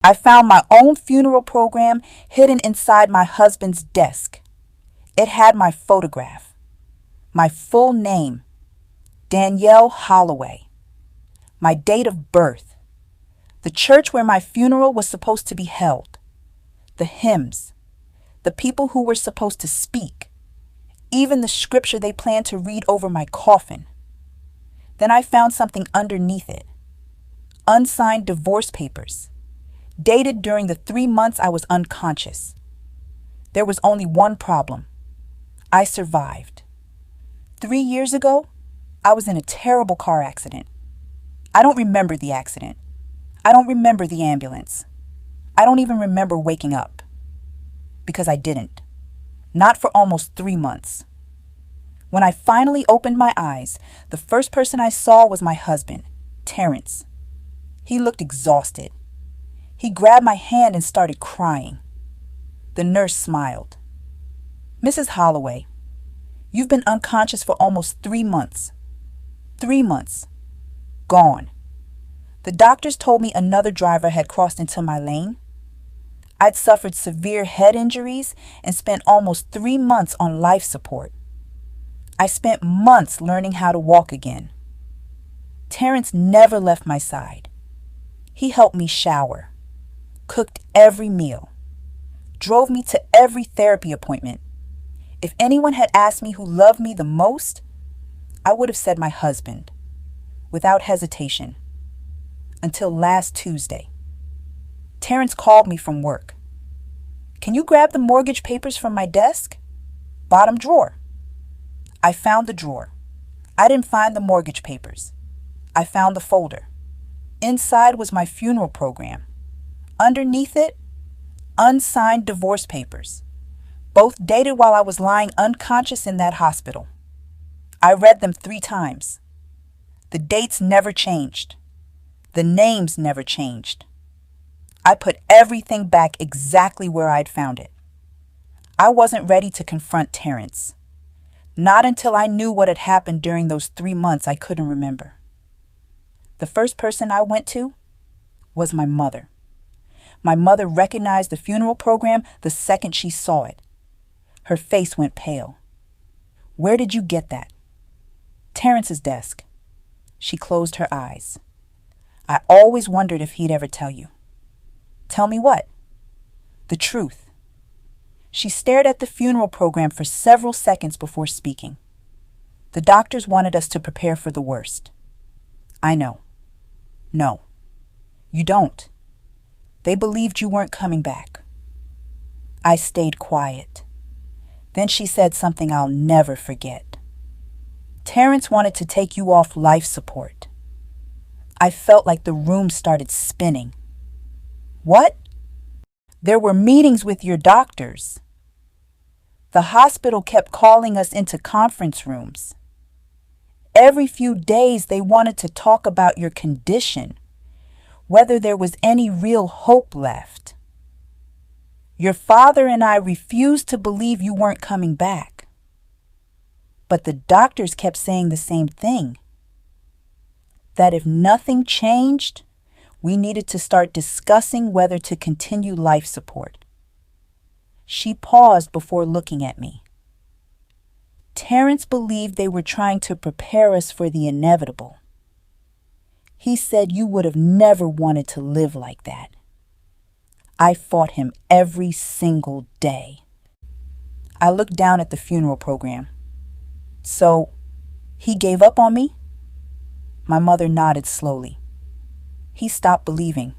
I found my own funeral program hidden inside my husband's desk. It had my photograph, my full name, Danielle Holloway, my date of birth, the church where my funeral was supposed to be held, the hymns, the people who were supposed to speak, even the scripture they planned to read over my coffin. Then I found something underneath it. Unsigned divorce papers, dated during the 3 months I was unconscious. There was only one problem. I survived. 3 years ago, I was in a terrible car accident. I don't remember the accident. I don't remember the ambulance. I don't even remember waking up. Because I didn't. Not for almost 3 months. When I finally opened my eyes, the first person I saw was my husband, Terrence. He looked exhausted. He grabbed my hand and started crying. The nurse smiled. "Mrs. Holloway, you've been unconscious for almost 3 months. 3 months. Gone. The doctors told me another driver had crossed into my lane. I'd suffered severe head injuries and spent almost 3 months on life support. I spent months learning how to walk again. Terrence never left my side. He helped me shower, cooked every meal, drove me to every therapy appointment. If anyone had asked me who loved me the most, I would have said my husband, without hesitation. Until last Tuesday. Terrence called me from work. "Can you grab the mortgage papers from my desk? Bottom drawer." I found the drawer. I didn't find the mortgage papers. I found the folder. Inside was my funeral program. Underneath it, unsigned divorce papers, both dated while I was lying unconscious in that hospital. I read them 3 times. The dates never changed. The names never changed. I put everything back exactly where I'd found it. I wasn't ready to confront Terrence. Not until I knew what had happened during those 3 months I couldn't remember. The first person I went to was my mother. My mother recognized the funeral program the second she saw it. Her face went pale. "Where did you get that?" "Terrence's desk." She closed her eyes. "I always wondered if he'd ever tell you." "Tell me what?" "The truth." She stared at the funeral program for several seconds before speaking. "The doctors wanted us to prepare for the worst." "I know." "No, you don't. They believed you weren't coming back." I stayed quiet. Then she said something I'll never forget. "Terrence wanted to take you off life support." I felt like the room started spinning. "What?" "There were meetings with your doctors. The hospital kept calling us into conference rooms. Every few days they wanted to talk about your condition, whether there was any real hope left. Your father and I refused to believe you weren't coming back. But the doctors kept saying the same thing, that if nothing changed, we needed to start discussing whether to continue life support." She paused before looking at me. "Terrence believed they were trying to prepare us for the inevitable. He said you would have never wanted to live like that. I fought him every single day." I looked down at the funeral program. "So, he gave up on me?" My mother nodded slowly. "He stopped believing."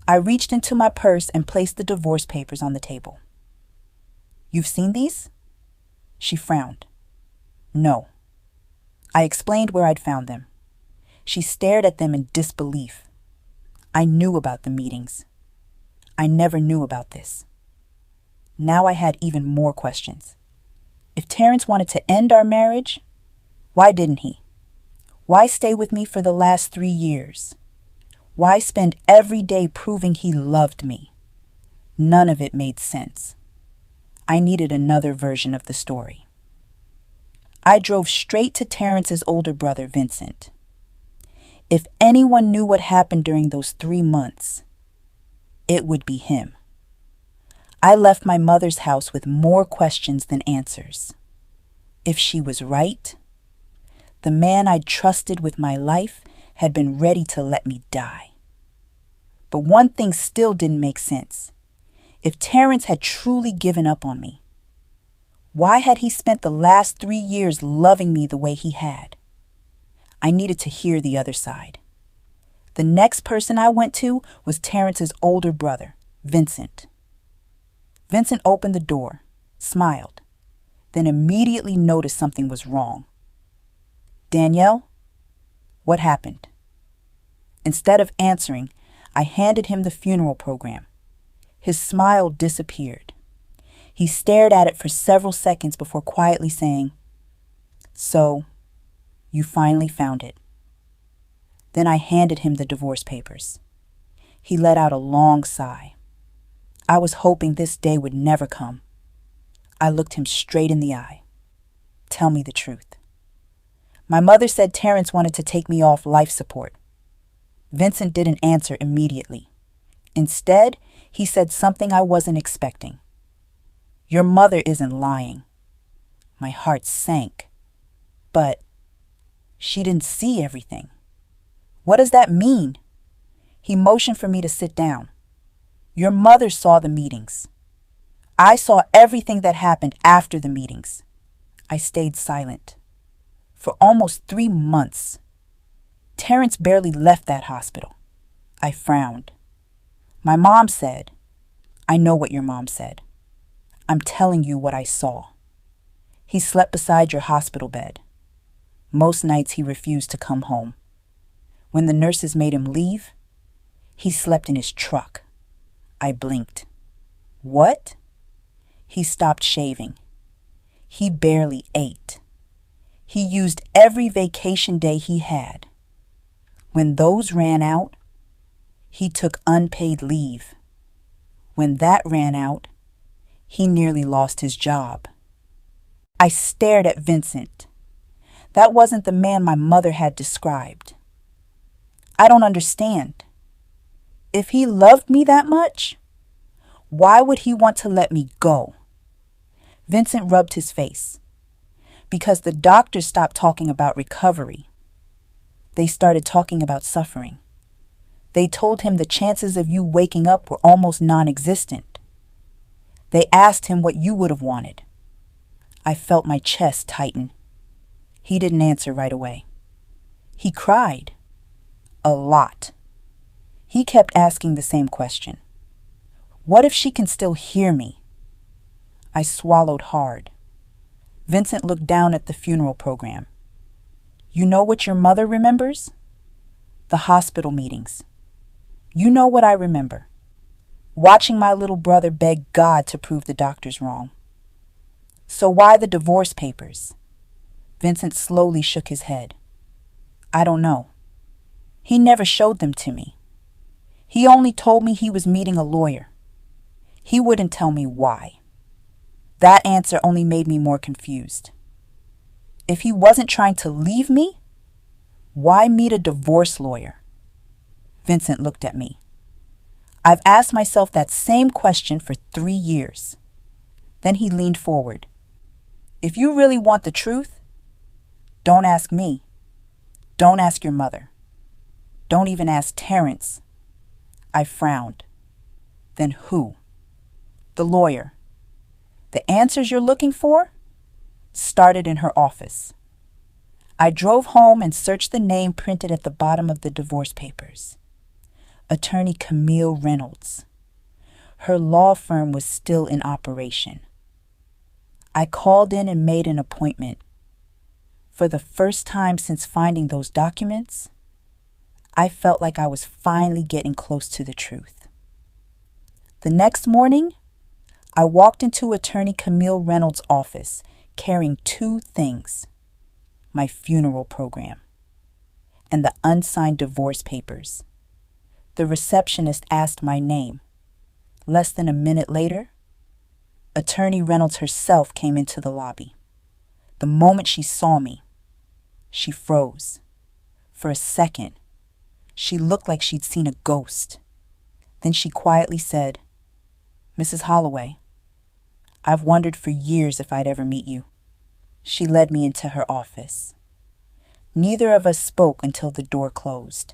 I reached into my purse and placed the divorce papers on the table. "You've seen these?" She frowned. "No." I explained where I'd found them. She stared at them in disbelief. I knew about the meetings. I never knew about this. Now I had even more questions. If Terrence wanted to end our marriage, why didn't he? Why stay with me for the last 3 years? Why spend every day proving he loved me? None of it made sense. I needed another version of the story. I drove straight to Terrence's older brother, Vincent. If anyone knew what happened during those 3 months, it would be him. I left my mother's house with more questions than answers. If she was right, the man I'd trusted with my life had been ready to let me die. But one thing still didn't make sense. If Terrence had truly given up on me, why had he spent the last 3 years loving me the way he had? I needed to hear the other side. The next person I went to was Terrence's older brother, Vincent. Vincent opened the door, smiled, then immediately noticed something was wrong. "Danielle, what happened?" Instead of answering, I handed him the funeral program. His smile disappeared. He stared at it for several seconds before quietly saying, "So, you finally found it." Then I handed him the divorce papers. He let out a long sigh. I was hoping this day would never come. I looked him straight in the eye. "Tell me the truth." My mother said Terrence wanted to take me off life support. Vincent didn't answer immediately. Instead, he said something I wasn't expecting. "Your mother isn't lying." My heart sank. But she didn't see everything. What does that mean? He motioned for me to sit down. "Your mother saw the meetings. I saw everything that happened after the meetings." I stayed silent. For almost 3 months. Terrence barely left that hospital. I frowned. My mom said, "I know what your mom said. I'm telling you what I saw. He slept beside your hospital bed. Most nights he refused to come home. When the nurses made him leave, he slept in his truck." I blinked. "What?" He stopped shaving. He barely ate. He used every vacation day he had. When those ran out, he took unpaid leave. When that ran out, he nearly lost his job. I stared at Vincent. That wasn't the man my mother had described. "I don't understand. If he loved me that much, why would he want to let me go?" Vincent rubbed his face. "Because the doctors stopped talking about recovery. They started talking about suffering. They told him the chances of you waking up were almost non-existent. They asked him what you would have wanted." I felt my chest tighten. He didn't answer right away. He cried. A lot. He kept asking the same question. "What if she can still hear me?" I swallowed hard. Vincent looked down at the funeral program. "You know what your mother remembers?" "The hospital meetings." "You know what I remember? Watching my little brother beg God to prove the doctors wrong." "So why the divorce papers?" Vincent slowly shook his head. "I don't know. He never showed them to me. He only told me he was meeting a lawyer. He wouldn't tell me why." That answer only made me more confused. If he wasn't trying to leave me, why meet a divorce lawyer? Vincent looked at me. I've asked myself that same question for 3 years. Then he leaned forward. "If you really want the truth, don't ask me. Don't ask your mother. Don't even ask Terrence." I frowned. "Then who?" "The lawyer. The answers you're looking for started in her office." I drove home and searched the name printed at the bottom of the divorce papers. Attorney Camille Reynolds. Her law firm was still in operation. I called in and made an appointment. For the first time since finding those documents, I felt like I was finally getting close to the truth. The next morning, I walked into Attorney Camille Reynolds' office carrying 2 things: my funeral program and the unsigned divorce papers. The receptionist asked my name. Less than a minute later, Attorney Reynolds herself came into the lobby. The moment she saw me, she froze. For a second, she looked like she'd seen a ghost. Then she quietly said, "Mrs. Holloway, I've wondered for years if I'd ever meet you." She led me into her office. Neither of us spoke until the door closed.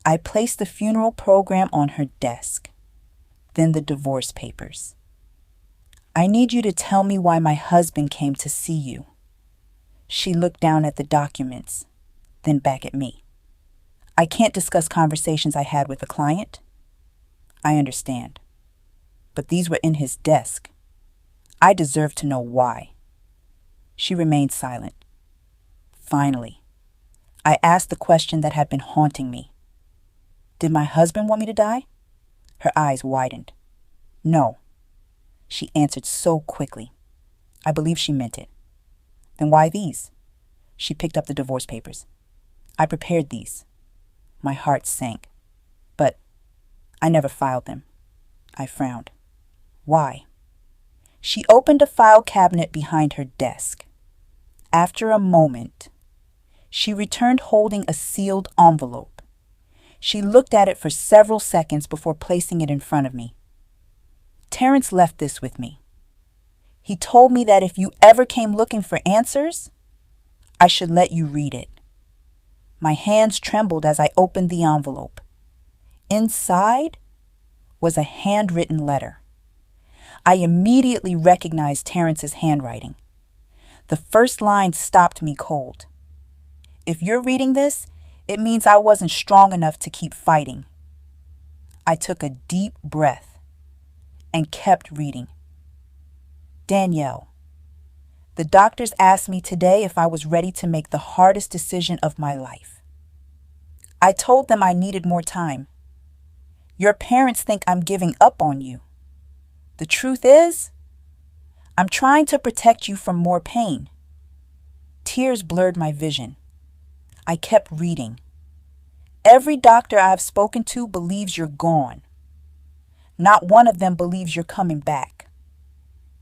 I placed the funeral program on her desk, then the divorce papers. "I need you to tell me why my husband came to see you." She looked down at the documents, then back at me. "I can't discuss conversations I had with a client." "I understand. But these were in his desk. I deserve to know why." She remained silent. Finally, I asked the question that had been haunting me. "Did my husband want me to die?" Her eyes widened. "No." She answered so quickly. I believe she meant it. "Then why these?" She picked up the divorce papers. "I prepared these." My heart sank. "But I never filed them." I frowned. "Why?" She opened a file cabinet behind her desk. After a moment, she returned holding a sealed envelope. She looked at it for several seconds before placing it in front of me. "Terrence left this with me. He told me that if you ever came looking for answers, I should let you read it." My hands trembled as I opened the envelope. Inside was a handwritten letter. I immediately recognized Terrence's handwriting. The first line stopped me cold. "If you're reading this, it means I wasn't strong enough to keep fighting." I took a deep breath and kept reading. "Danielle, the doctors asked me today if I was ready to make the hardest decision of my life. I told them I needed more time. Your parents think I'm giving up on you. The truth is, I'm trying to protect you from more pain." Tears blurred my vision. I kept reading. "Every doctor I've spoken to believes you're gone. Not one of them believes you're coming back.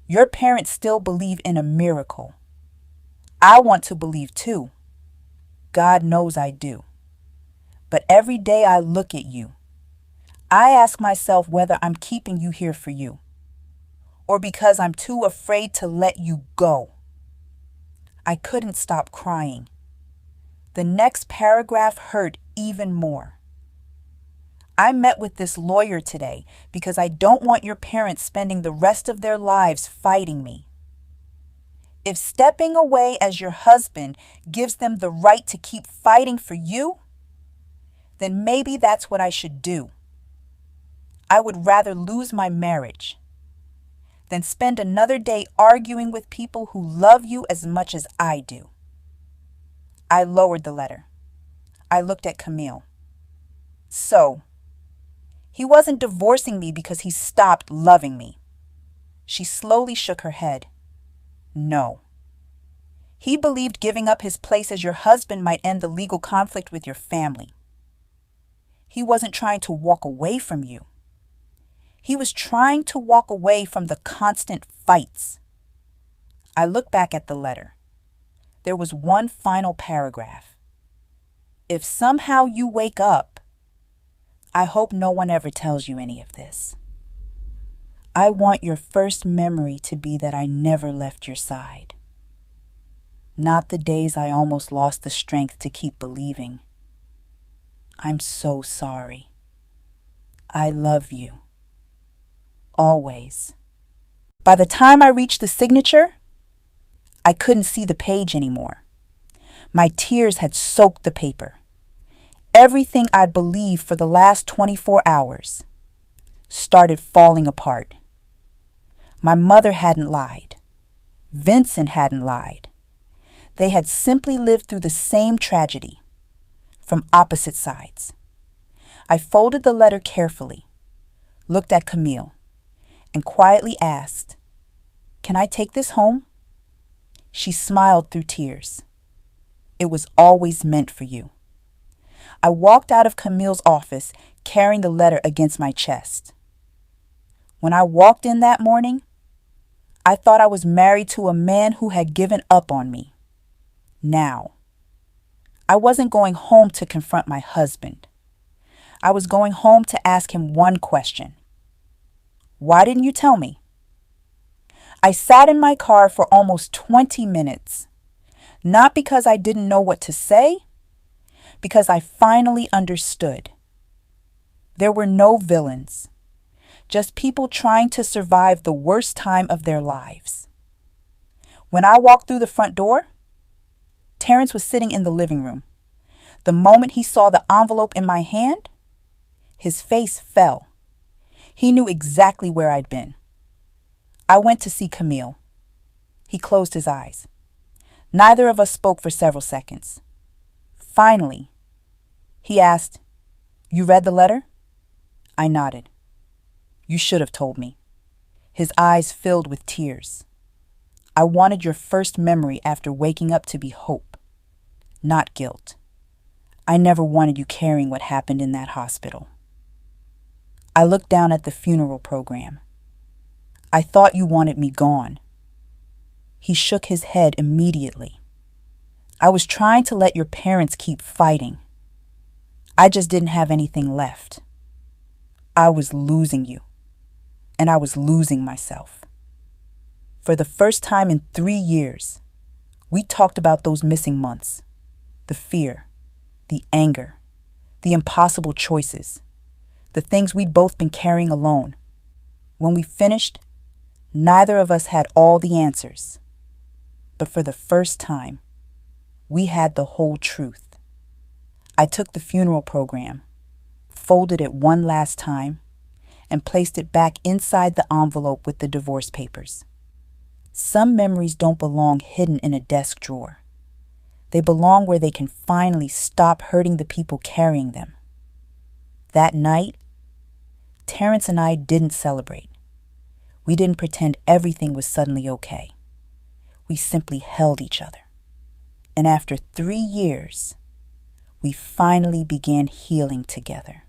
Your parents still believe in a miracle. I want to believe too. God knows I do. But every day I look at you, I ask myself whether I'm keeping you here for you, or because I'm too afraid to let you go." I couldn't stop crying. The next paragraph hurt even more. "I met with this lawyer today because I don't want your parents spending the rest of their lives fighting me. If stepping away as your husband gives them the right to keep fighting for you, then maybe that's what I should do. I would rather lose my marriage than spend another day arguing with people who love you as much as I do." I lowered the letter. I looked at Camille. "So, he wasn't divorcing me because he stopped loving me." She slowly shook her head. "No. He believed giving up his place as your husband might end the legal conflict with your family. He wasn't trying to walk away from you. He was trying to walk away from the constant fights." I looked back at the letter. There was one final paragraph. "If somehow you wake up, I hope no one ever tells you any of this. I want your first memory to be that I never left your side. Not the days I almost lost the strength to keep believing. I'm so sorry. I love you. Always." By the time I reached the signature, I couldn't see the page anymore. My tears had soaked the paper. Everything I'd believed for the last 24 hours started falling apart. My mother hadn't lied. Vincent hadn't lied. They had simply lived through the same tragedy, from opposite sides. I folded the letter carefully, looked at Camille, and quietly asked, "Can I take this home?" She smiled through tears. "It was always meant for you." I walked out of Camille's office carrying the letter against my chest. When I walked in that morning, I thought I was married to a man who had given up on me. Now, I wasn't going home to confront my husband. I was going home to ask him one question. Why didn't you tell me? I sat in my car for almost 20 minutes, not because I didn't know what to say, because I finally understood. There were no villains, just people trying to survive the worst time of their lives. When I walked through the front door, Terrence was sitting in the living room. The moment he saw the envelope in my hand, his face fell. He knew exactly where I'd been. I went to see Camille. He closed his eyes. Neither of us spoke for several seconds. Finally, he asked, "You read the letter?" I nodded. "You should have told me." His eyes filled with tears. "I wanted your first memory after waking up to be hope, not guilt. I never wanted you carrying what happened in that hospital." I looked down at the funeral program. "I thought you wanted me gone." He shook his head immediately. "I was trying to let your parents keep fighting. I just didn't have anything left. I was losing you, and I was losing myself." For the first time in 3 years, we talked about those missing months, the fear, the anger, the impossible choices, the things we'd both been carrying alone. When we finished, neither of us had all the answers. But for the first time, we had the whole truth. I took the funeral program, folded it one last time, and placed it back inside the envelope with the divorce papers. Some memories don't belong hidden in a desk drawer. They belong where they can finally stop hurting the people carrying them. That night, Terrence and I didn't celebrate. We didn't pretend everything was suddenly okay. We simply held each other. And after 3 years, we finally began healing together.